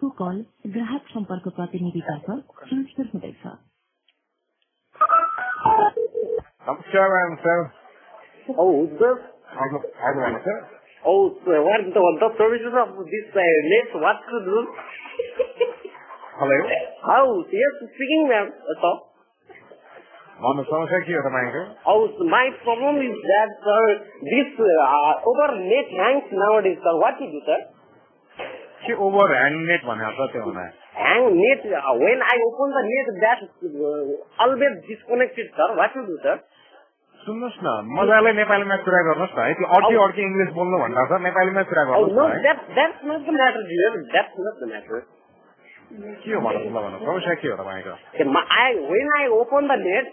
तपाईँको कल ग्राहक सम्पर्क प्रतिनिधितर्फ ट्रान्सफर हुँदैछ। नमस्कार ma'am sir. Oh, this. Oh, what the services of this net? What to do? Hello. Oh, yes, speaking, ma'am. So. Oh, my problem is that this over net hangs nowadays, sir. What to do, sir? Over hang net hang net. When I open the net, that always disconnected, sir. What to do, sir? सुन्नुहोस् न मजाले नेपालीमा कुरा गर्नुहोस् न है त्यो अर्की अर्की इंग्लिश बोल्नु भन्दा छ नेपालीमा कुरा गर्नुहोस् न that's not the matter dear that's not the matter के हो भन्नुहोस् ल भन्नुहोस् समस्या के हो तपाईको when I open the net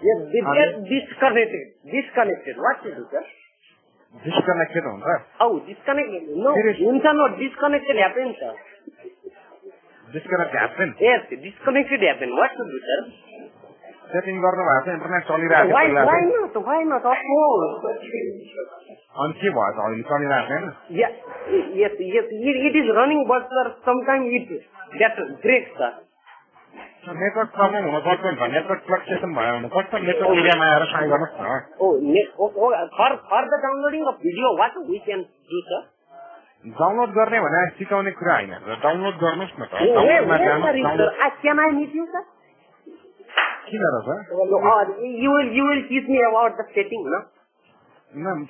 yes they get disconnected what to do sir disconnected हुन्छ oh disconnected no हुन्छ disconnected happens sir disconnected happen yes disconnected happen what to do sir setting गर्नु भएको छ इन्टरनेट चलिरहेको छ why not of course अनि के भयो अहिले चलिरहेको छैन yes it is running but sir sometimes it that breaks sir network problem हुन सक्छ नि नेटवर्क फ्लक्चुएसन भयो भने कस्तो नेटवर्क एरियामा आएर ट्राई गर्नुहोस् न for the downloading of video what we can do sir download गर्ने भने सिकाउने कुरा हैन डाउनलोड गर्नुहोस् न त डाउनलोडमा जानुहोस् can I meet you sir you will teach me about the setting no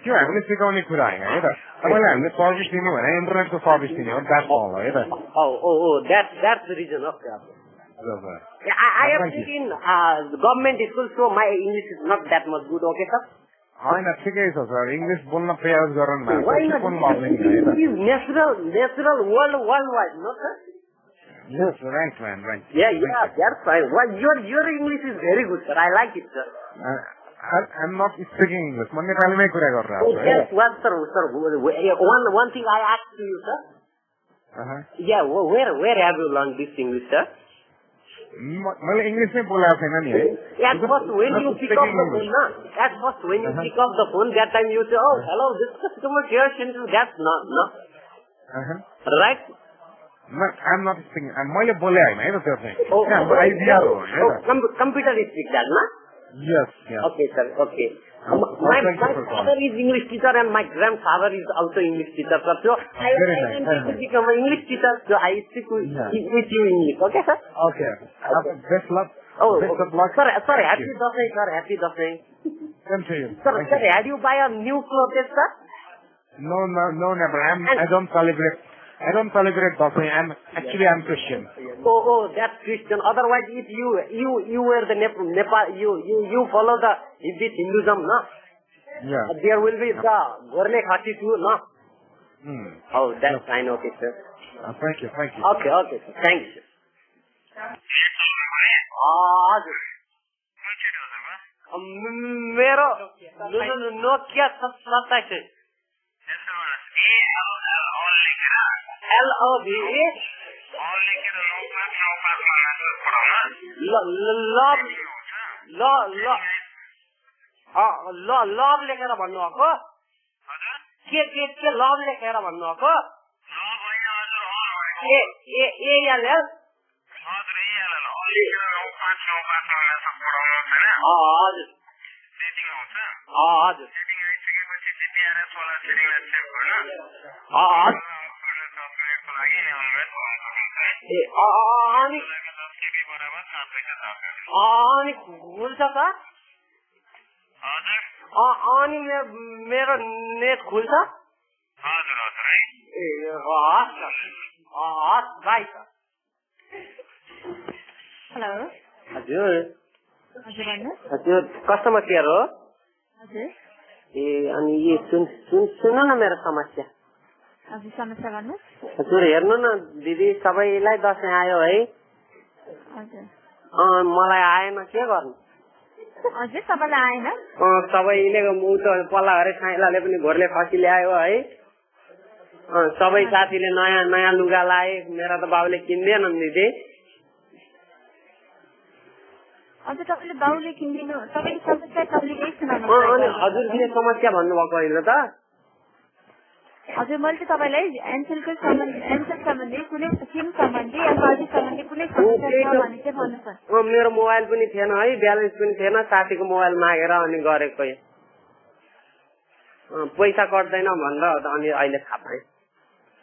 त्यो हामीले सिकाउने कुरा हैन है त तपाईलाई हामीले सर्भिस दिनु भने इन्टरनेटको सर्भिस दिने हो द्याट्स अल है त oh that's the reason of that I am in government school so my English is not that much good okay sir हैन ठिकै छ सर इंग्लिश बोल्न प्रयास गर्नु भएको छ natural worldwide no sir yes right man right yeah that's fine what your English is very good sir I like it sir I'm not speaking English म नेपालीमै कुरा गरिरहेको छु yes what sir one thing I asked to you sir yeah where have you learned this English sir मैले इंग्लिशमै बोलेको छैन नि है at first when you pick up the phone at first when you pick up the phone that time you say oh hello this customer care center that's not right I'm not speaking मैले बोले हैन है त त्यो चाहिँ idea हो हैन computer is speak that na yes okay sir okay my father is English teacher and my grandfather is also English teacher sir so I want to become an English teacher so I speak with you in English okay sir okay best luck best of luck sir happy Dasai sir happy Dasai same to you sir had you buy a new clothes sir no never I don't celebrate Dasai I'm Christian oh that's Christian otherwise if you were the Nepal you follow the Hinduism no yeah there will be the Gorle Khati too no oh that's fine okay sir thank you okay sir thank you मेरो Nokia 27 LOV love लेखेर भन्नु भएको के love लेखेर भन्नु भएको अनि खुल्छ सर अनि मेरो नेट खुल्छ ए हस् बाई सर हेलो हजुर कस्टमर केयर हो ए अनि यो सुन्नु न मेरो समस्या हजुर समस्या भन्नुहोस् हजुर हेर्नु न दिदी सबैलाई दसैँ आयो है हजुर मलाई आएन के गर्नु हजुर सबैलाई आएन सबैले पल्ला घरे साइलाले पनि घोरले खसी ल्यायो है सबै साथीले नयाँ लुगा लाए मेरा त बाबुले किन्दैन दिदी अझ तपाईले बाउले किन्दिनु तपाईले समस्या तपाईले के सुनाउनु अनि हजुरले समस्या भन्नुभएको होइन त हजुर मैले तपाईलाई एन्सर सम्बन्धी कुनै भने चाहिँ भन्नुहोस्। मेरो मोबाइल पनि थिएन है, ब्यालेन्स पनि थिएन, साथीको मोबाइल मागेर अनि गरेको पैसा कट्दैन भनेर अनि अहिले थाहा पाएँ।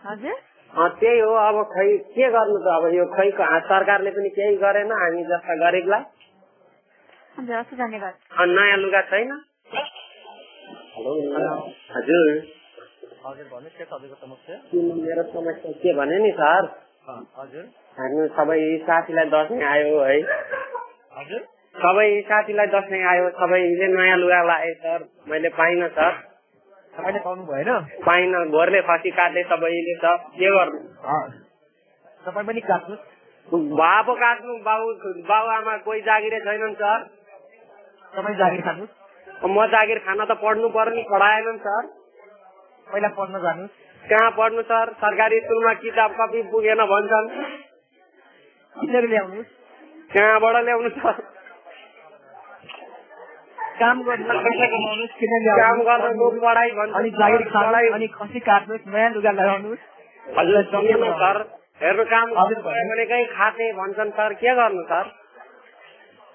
हजुर त्यही हो। अब खै के गर्नु त, अब यो खै सरकारले पनि केही गरेन हामी जस्ता गरिबलाई। धन्यवाद। नयाँ लुगा छैन। हजुर मेरो समस्या के भने नि सर, हामी सबै साथीलाई दसैँ आयो है, सबै साथीलाई दसैँ आयो, सबैले नयाँ लुगा लाए सर, मैले पाइनँ सर। तपाईँले पाउनु भएन? पाइनँ, घोरले खसी काट्दै सबैले त के गर्नु। तपाईँ पनि काट्नु, बाबु काट्नु, बाबु आमा कोही जागिरे छैनन् सर। तपाईँ जागिर खानु। म जागिर खान त पढ्नु पर्यो नि, पढाएनन् सर। पहिला पढ्न जानु। कहाँ पढ्नु सर, सरकारी स्कुलमा किताब कपी पुगेन भन्छन्। किनेर ल्याउनु। कहाँबाट ल्याउनु सर? काम गर्नु, पैसा कमाउनु, काम गर्नु, पढाइ भन्छ, अनि जागिर खानु, अनि खसी काट्नु, नयाँ लुगा लगाउनु। हजुर सर हेर्नु, काम भने कहीँ खाते भन्छन् सर, के गर्नु सर?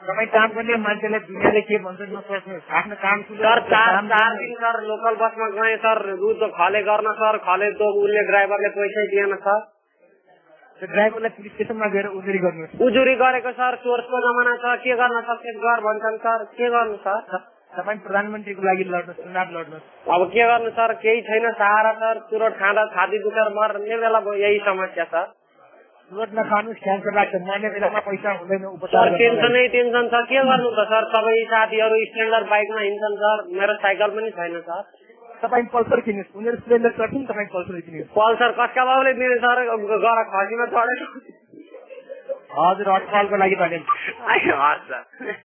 तपाईँ काम गर्ने मान्छेले दुनियाँले के भन्छ नसोच्नुहोस्, आफ्नो काम सर। 4 दिन सर लोकल बसमा गएँ सर, दुध खले गर्न सर, खले त उसले ड्राइभरले पैसै दिएन सर। ड्राइभरलाई पुलिस स्टेसनमा गएर उजुरी गर्नुहोस्। उजुरी गरेको सर, चोरको जमाना छ, के गर्न सक्छ गर भन्छन् सर, के गर्नु सर? तपाईँ प्रधानमन्त्रीको लागि लड्नुहोस्, चुनाव लड्नुहोस्। अब के गर्नु सर, केही छैन सहारा सर, चुरोट खाँदा छाती दुखेर मर्ने बेला यही समस्या सर। चुरोट नखानुहोस्, क्यान्सर लाग्छ, मर्ने बेलामा पैसा हुँदैन उपचार। टेन्सनै टेन्सन छ, के गर्नु त सर? सबै साथीहरू स्ट्यान्डर्ड बाइकमा हिँड्छन् सर, मेरो साइकल पनि छैन सर। तपाईँ पल्सर किन्नुहोस्, उनीहरू स्प्लेन्डर चढ्छन्, तपाईँ पल्सर किन्नुहोस्। पल्सर कसका बाबुले दिने सर, गर खसीमा चढेको। हजुर, अटकलको लागि भने हजुर।